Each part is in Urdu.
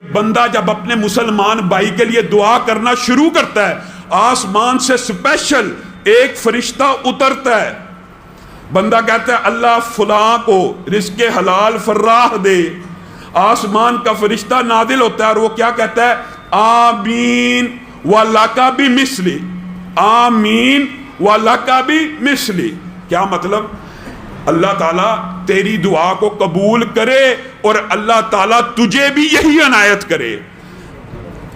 بندہ جب اپنے مسلمان بھائی کے لیے دعا کرنا شروع کرتا ہے، آسمان سے سپیشل ایک فرشتہ اترتا ہے، بندہ کہتا ہے اللہ فلاں کو رزق حلال فراہ دے، آسمان کا فرشتہ نازل ہوتا ہے اور وہ کیا کہتا ہے؟ آمین وَلَكَ بِمِثْلِ، آمین وَلَكَ بِمِثْلِ۔ کیا مطلب؟ اللہ تعالیٰ تیری دعا کو قبول کرے اور اللہ تعالیٰ تجھے بھی یہی عنایت کرے۔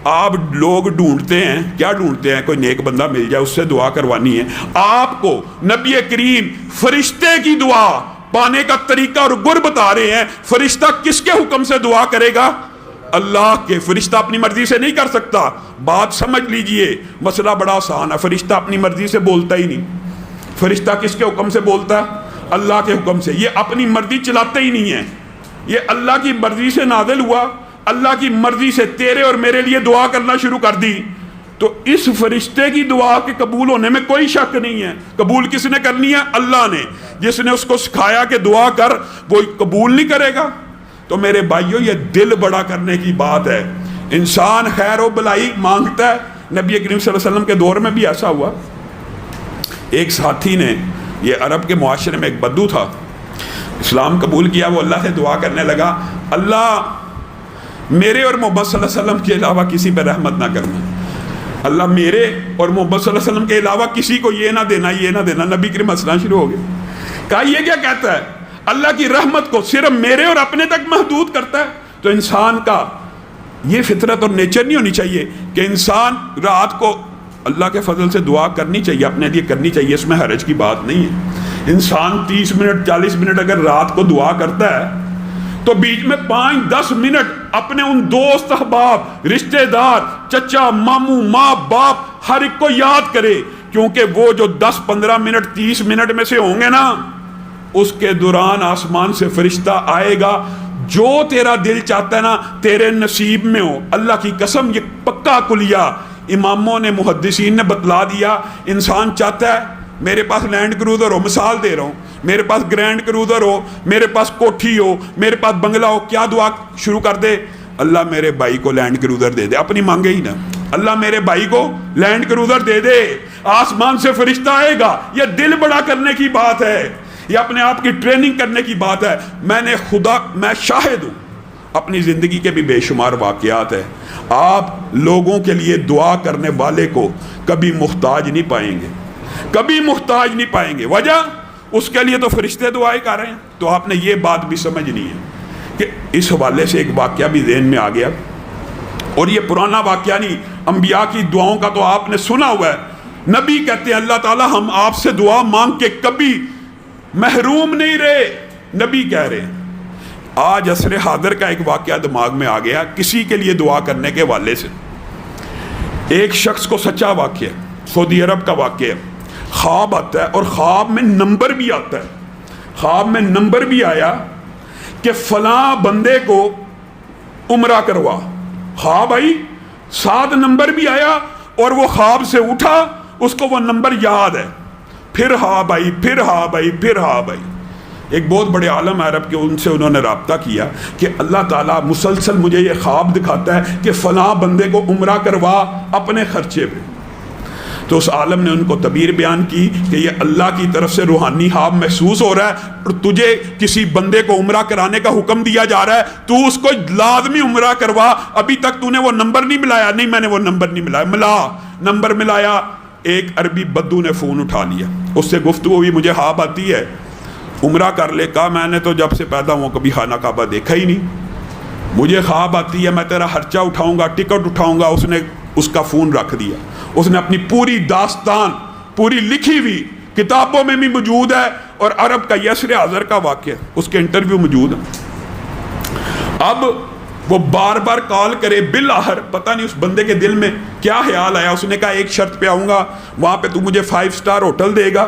آپ لوگ ڈھونڈتے ہیں، کیا ڈھونڈتے ہیں؟ کوئی نیک بندہ مل جائے، اس سے دعا کروانی ہے۔ آپ کو نبی کریم فرشتے کی دعا پانے کا طریقہ اور گر بتا رہے ہیں۔ فرشتہ کس کے حکم سے دعا کرے گا؟ اللہ کے۔ فرشتہ اپنی مرضی سے نہیں کر سکتا۔ بات سمجھ لیجئے، مسئلہ بڑا آسان ہے۔ فرشتہ اپنی مرضی سے بولتا ہی نہیں۔ فرشتہ کس کے حکم سے بولتا ہے؟ اللہ کے حکم سے۔ یہ اپنی مرضی چلاتے ہی نہیں ہیں، یہ اللہ کی مرضی سے نازل ہوا، اللہ کی مرضی سے تیرے اور میرے لیے دعا کرنا شروع کر دی۔ تو اس فرشتے کی دعا کے قبول ہونے میں کوئی شک نہیں ہے۔ قبول کس نے کرنی ہے؟ اللہ نے۔ جس نے اس کو سکھایا کہ دعا کر، وہ قبول نہیں کرے گا؟ تو میرے بھائیوں، یہ دل بڑا کرنے کی بات ہے۔ انسان خیر و بلائی مانگتا ہے۔ نبی کریم صلی اللہ علیہ وسلم کے دور میں بھی ایسا ہوا۔ ایک ساتھی نے، یہ عرب کے معاشرے میں ایک بدو تھا، اسلام قبول کیا، وہ اللہ سے دعا کرنے لگا، اللہ میرے اور محمد صلی اللہ علیہ وسلم کے علاوہ کسی پہ رحمت نہ کرنا، اللہ میرے اور محمد صلی اللہ علیہ وسلم کے علاوہ کسی کو یہ نہ دینا، یہ نہ دینا۔ نبی کریم ہنسنا شروع ہو گئے، کہا یہ کیا کہتا ہے؟ اللہ کی رحمت کو صرف میرے اور اپنے تک محدود کرتا ہے۔ تو انسان کا یہ فطرت اور نیچر نہیں ہونی چاہیے کہ انسان رات کو اللہ کے فضل سے دعا کرنی چاہیے، اپنے لیے کرنی چاہیے، اس میں حرج کی بات نہیں ہے۔ انسان 30 منٹ 40 منٹ اگر رات کو دعا کرتا ہے تو بیچ میں 5-10 منٹ اپنے ان دوست احباب رشتہ دار چچا ماموں ماں باپ ہر ایک کو یاد کرے، کیونکہ وہ جو 10-15 منٹ 30 منٹ میں سے ہوں گے نا، اس کے دوران آسمان سے فرشتہ آئے گا، جو تیرا دل چاہتا ہے نا تیرے نصیب میں ہو۔ اللہ کی قسم، یہ پکا کلیہ اماموں نے محدثین نے بتلا دیا۔ انسان چاہتا ہے میرے پاس لینڈ کروزر ہو، مثال دے رہا ہوں، میرے پاس گرینڈ کروزر ہو، میرے پاس کوٹھی ہو، میرے پاس بنگلہ ہو، کیا دعا شروع کر دے؟ اللہ میرے بھائی کو لینڈ کروزر دے دے، اپنی مانگے ہی نا، اللہ میرے بھائی کو لینڈ کروزر دے دے۔ آسمان سے فرشتہ آئے گا۔ یہ دل بڑا کرنے کی بات ہے، یہ اپنے آپ کی ٹریننگ کرنے کی بات ہے۔ میں شاہد ہوں، اپنی زندگی کے بھی بے شمار واقعات ہیں۔ آپ لوگوں کے لیے دعا کرنے والے کو کبھی محتاج نہیں پائیں گے، کبھی محتاج نہیں پائیں گے۔ وجہ اس کے لیے تو فرشتے دعائیں کر رہے ہیں۔ تو آپ نے یہ بات بھی سمجھنی ہے کہ اس حوالے سے ایک واقعہ بھی ذہن میں آ گیا، اور یہ پرانا واقعہ نہیں، انبیاء کی دعاؤں کا تو آپ نے سنا ہوا ہے۔ نبی کہتے ہیں اللہ تعالیٰ ہم آپ سے دعا مانگ کے کبھی محروم نہیں رہے۔ نبی کہہ رہے ہیں۔ آج عصر حاضر کا ایک واقعہ دماغ میں آ گیا کسی کے لیے دعا کرنے کے حوالے سے۔ ایک شخص کو سچا واقعہ، سعودی عرب کا واقعہ، خواب آتا ہے اور خواب میں نمبر بھی آتا ہے۔ خواب میں نمبر بھی آیا کہ فلاں بندے کو عمرہ کروا۔ خواب آئی، 7 نمبر بھی آیا، اور وہ خواب سے اٹھا، اس کو وہ نمبر یاد ہے۔ پھر خواب آئی، پھر خواب آئی، پھر خواب آئی۔ ایک بہت بڑے عالم عرب کے، ان سے انہوں نے رابطہ کیا کہ اللہ تعالیٰ مسلسل مجھے یہ خواب دکھاتا ہے کہ فلاں بندے کو عمرہ کروا اپنے خرچے پہ۔ تو اس عالم نے ان کو تعبیر بیان کی کہ یہ اللہ کی طرف سے روحانی خواب محسوس ہو رہا ہے، اور تجھے کسی بندے کو عمرہ کرانے کا حکم دیا جا رہا ہے، تو اس کو لازمی عمرہ کروا۔ ابھی تک تو نے وہ نمبر نہیں ملایا۔ نہیں، میں نے وہ نمبر نہیں ملایا۔ ملا، نمبر ملایا۔ ایک عربی بدو نے فون اٹھا لیا، اس سے گفتگو ہوئی، مجھے خواب آتی ہے عمرہ کر لے۔ کہا میں نے تو جب سے پیدا ہوں کبھی خانہ کعبہ دیکھا ہی نہیں، مجھے خواب آتی ہے میں تیرا خرچہ اٹھاؤں گا، ٹکٹ اٹھاؤں گا۔ اس نے اس کا فون رکھ دیا۔ اس نے اپنی پوری داستان، پوری لکھی ہوئی، کتابوں میں بھی موجود ہے، اور عرب کا یسر حاضر کا واقعہ، اس کے انٹرویو موجود ہے۔ اب وہ بار بار کال کرے، بالآخر پتہ نہیں اس بندے کے دل میں کیا خیال آیا۔ اس نے کہا ایک شرط پہ آؤں گا، وہاں پہ تو مجھے 5 اسٹار ہوٹل دے گا،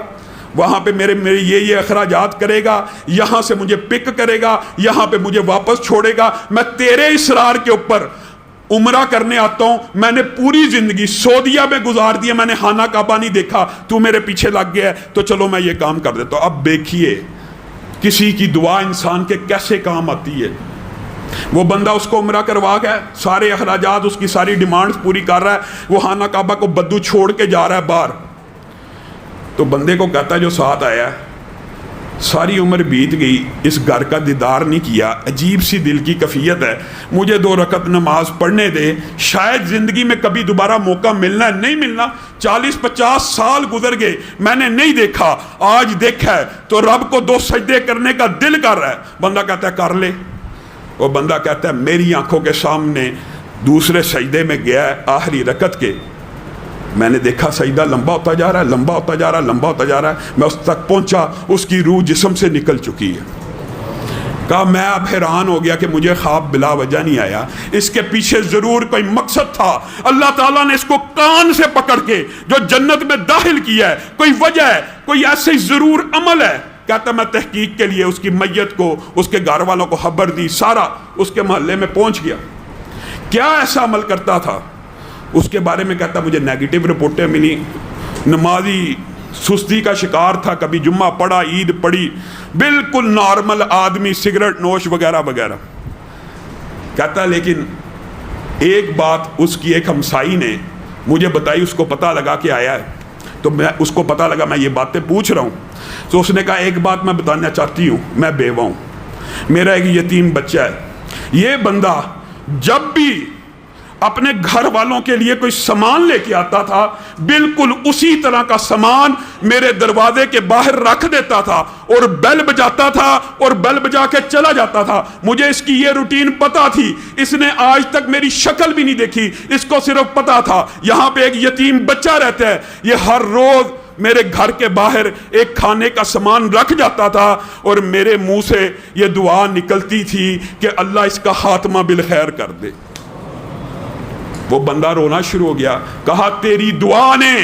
وہاں پہ میرے یہ اخراجات کرے گا، یہاں سے مجھے پک کرے گا، یہاں پہ مجھے واپس چھوڑے گا۔ میں تیرے اصرار کے اوپر عمرہ کرنے آتا ہوں، میں نے پوری زندگی سعودیہ میں گزار دی ہے، میں نے خانہ کعبہ نہیں دیکھا، تو میرے پیچھے لگ گیا ہے، تو چلو میں یہ کام کر دیتا ہوں۔ اب دیکھیے کسی کی دعا انسان کے کیسے کام آتی ہے۔ وہ بندہ اس کو عمرہ کروا کے سارے اخراجات اس کی ساری ڈیمانڈز پوری کر رہا ہے، وہ خانہ کعبہ کو بدو چھوڑ کے جا رہا ہے باہر، تو بندے کو کہتا ہے جو ساتھ آیا ہے ساری عمر بیت گئی اس گھر کا دیدار نہیں کیا، عجیب سی دل کی کیفیت ہے، مجھے 2 رکعت نماز پڑھنے دے، شاید زندگی میں کبھی دوبارہ موقع ملنا ہے، نہیں ملنا، 40-50 سال گزر گئے میں نے نہیں دیکھا، آج دیکھا ہے تو رب کو 2 سجدے کرنے کا دل کر رہا ہے۔ بندہ کہتا ہے کر لے، وہ بندہ کہتا ہے میری آنکھوں کے سامنے دوسرے سجدے میں گیا ہے آخری رکعت کے، میں نے دیکھا سجدہ لمبا ہوتا جا رہا ہے، لمبا ہوتا جا رہا ہے، لمبا ہوتا جا رہا ہے، میں اس تک پہنچا، اس کی روح جسم سے نکل چکی ہے۔ کہا میں اب حیران ہو گیا کہ مجھے خواب بلا وجہ نہیں آیا، اس کے پیچھے ضرور کوئی مقصد تھا، اللہ تعالیٰ نے اس کو کان سے پکڑ کے جو جنت میں داخل کیا ہے، کوئی وجہ ہے، کوئی ایسے ضرور عمل ہے۔ کہتا میں تحقیق کے لیے اس کی میت کو، اس کے گھر والوں کو خبر دی، سارا اس کے محلے میں پہنچ گیا، کیا ایسا عمل کرتا تھا اس کے بارے میں کہتا مجھے نیگیٹو رپورٹیں ملی، نمازی سستی کا شکار تھا، کبھی جمعہ پڑھا، عید پڑھی، بالکل نارمل آدمی، سگریٹ نوش وغیرہ وغیرہ۔ کہتا لیکن ایک بات اس کی ایک ہمسائی نے مجھے بتائی، اس کو پتہ لگا کہ آیا ہے، تو میں اس کو پتہ لگا میں یہ باتیں پوچھ رہا ہوں، تو اس نے کہا ایک بات میں بتانا چاہتی ہوں، میں بیوہ ہوں، میرا ایک یتیم بچہ ہے، یہ بندہ جب بھی اپنے گھر والوں کے لیے کوئی سامان لے کے آتا تھا بالکل اسی طرح کا سامان میرے دروازے کے باہر رکھ دیتا تھا اور بیل بجاتا تھا اور بیل بجا کے چلا جاتا تھا۔ مجھے اس کی یہ روٹین پتا تھی، اس نے آج تک میری شکل بھی نہیں دیکھی، اس کو صرف پتا تھا یہاں پہ ایک یتیم بچہ رہتا ہے، یہ ہر روز میرے گھر کے باہر ایک کھانے کا سامان رکھ جاتا تھا اور میرے منہ سے یہ دعا نکلتی تھی کہ اللہ اس کا خاتمہ بالخیر کر دے۔ وہ بندہ رونا شروع ہو گیا، کہا تیری دعا نے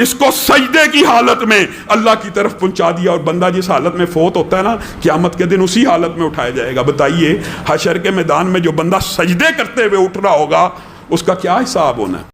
اس کو سجدے کی حالت میں اللہ کی طرف پہنچا دیا، اور بندہ جس حالت میں فوت ہوتا ہے نا قیامت کے دن اسی حالت میں اٹھایا جائے گا۔ بتائیے حشر کے میدان میں جو بندہ سجدے کرتے ہوئے اٹھ رہا ہوگا اس کا کیا حساب ہونا ہے؟